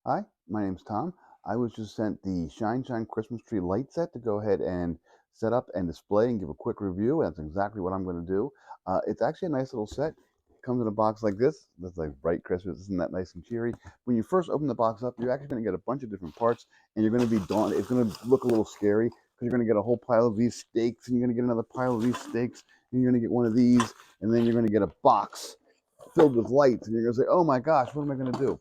Hi, my name's Tom. I was just sent the Shine Christmas tree light set to go ahead and set up and display and give a quick review. That's exactly what I'm going to do. It's actually a nice little set. It comes in a box like this. That's like bright Christmas. Isn't that nice and cheery? When you first open the box up, you're actually going to get a bunch of different parts, and you're going to be daunted. It's going to look a little scary because you're going to get a whole pile of these steaks, and you're going to get another pile of these steaks, and you're going to get one of these, and then you're going to get a box filled with lights, and you're going to say, "Oh my gosh, what am I going to do?"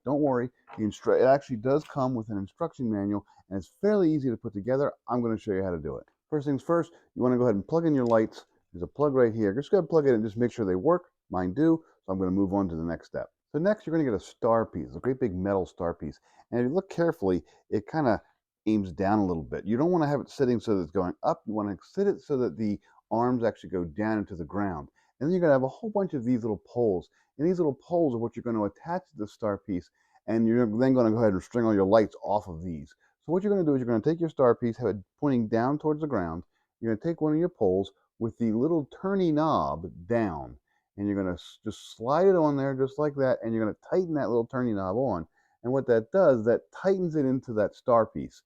Don't worry, it actually does come with an instruction manual, and it's fairly easy to put together. I'm going to show you how to do it. First things first, you want to go ahead and plug in your lights. There's a plug right here. Just go ahead and plug it in and just make sure they work. Mine do, so I'm going to move on to the next step. So next, you're going to get a star piece, a great big metal star piece. And if you look carefully, it kind of aims down a little bit. You don't want to have it sitting so that it's going up. You want to sit it so that the arms actually go down into the ground. And then you're going to have a whole bunch of these little poles. And these little poles are what you're going to attach to the star piece, and you're then going to go ahead and string all your lights off of these. So what you're going to do is you're going to take your star piece, have it pointing down towards the ground. You're going to take one of your poles with the little turny knob down, and you're going to just slide it on there just like that, and you're going to tighten that little turny knob on. And what that does, that tightens it into that star piece.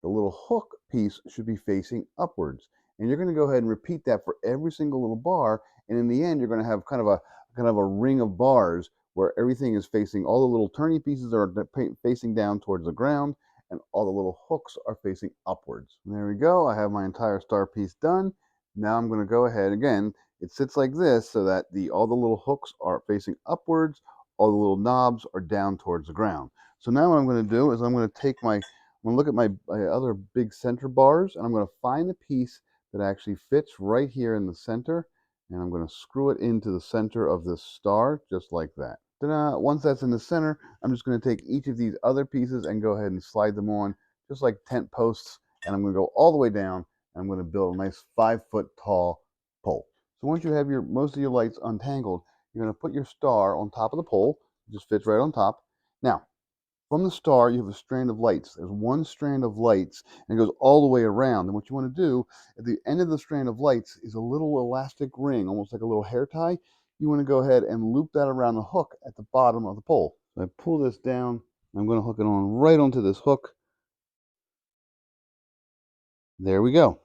The little hook piece should be facing upwards. And you're going to go ahead and repeat that for every single little bar. And in the end, you're going to have kind of a ring of bars where everything is facing, all the little turny pieces are facing down towards the ground, and all the little hooks are facing upwards. And there we go. I have my entire star piece done. Now I'm going to go ahead again. It sits like this so that all the little hooks are facing upwards, all the little knobs are down towards the ground. So now what I'm going to do is I'm going to look at my other big center bars, and I'm going to find the piece that actually fits right here in the center, and I'm going to screw it into the center of this star just like that. Once that's in the center, I'm just going to take each of these other pieces and go ahead and slide them on just like tent posts, and I'm going to go all the way down, and I'm going to build a nice 5-foot tall pole. So once you have most of your lights untangled, you're going to put your star on top of the pole. It just fits right on top. Now, from the star, you have a strand of lights. There's one strand of lights, and it goes all the way around. And what you want to do at the end of the strand of lights is a little elastic ring, almost like a little hair tie. You want to go ahead and loop that around the hook at the bottom of the pole. So I pull this down. I'm going to hook it on right onto this hook. There we go.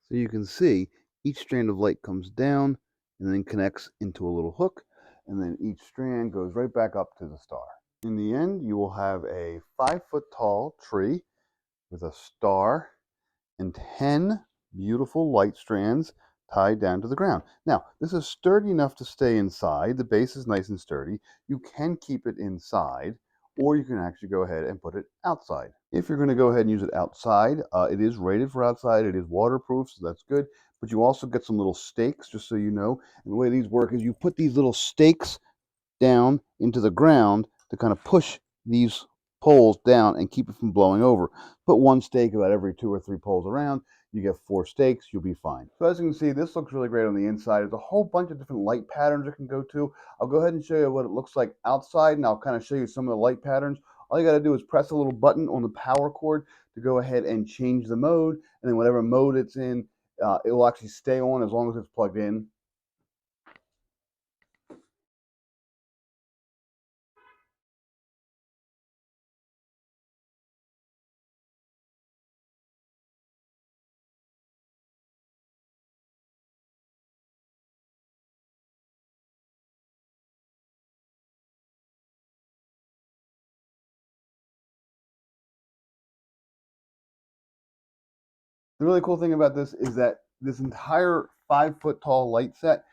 So you can see each strand of light comes down and then connects into a little hook, and then each strand goes right back up to the star. In the end, you will have a 5-foot tall tree with a star and 10 beautiful light strands tied down to the ground. Now, this is sturdy enough to stay inside. The base is nice and sturdy. You can keep it inside, or you can actually go ahead and put it outside. If you're going to go ahead and use it outside, it is rated for outside. It is waterproof, so that's good. But you also get some little stakes, just so you know. And the way these work is you put these little stakes down into the ground to kind of push these poles down and keep it from blowing over. Put one stake about every 2 or 3 poles around. You get 4 stakes, you'll be fine. So as you can see, this looks really great on the inside. There's a whole bunch of different light patterns it can go to. I'll go ahead and show you what it looks like outside, and I'll kind of show you some of the light patterns. All you got to do is press a little button on the power cord to go ahead and change the mode, and then whatever mode it's in, it will actually stay on as long as it's plugged in. The really cool thing about this is that this entire 5-foot tall light set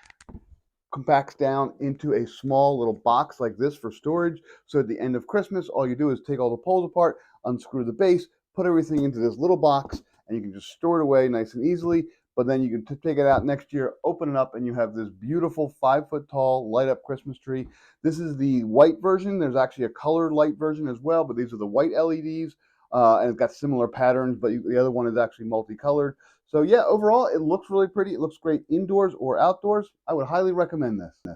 compacts down into a small little box like this for storage. So at the end of Christmas, all you do is take all the poles apart, unscrew the base, put everything into this little box, and you can just store it away nice and easily. But then you can take it out next year, open it up, and you have this beautiful 5-foot tall light up Christmas tree. This is the white version. There's actually a colored light version as well, but these are the white LEDs. And it's got similar patterns, but the other one is actually multicolored. So yeah, overall, it looks really pretty. It looks great indoors or outdoors. I would highly recommend this.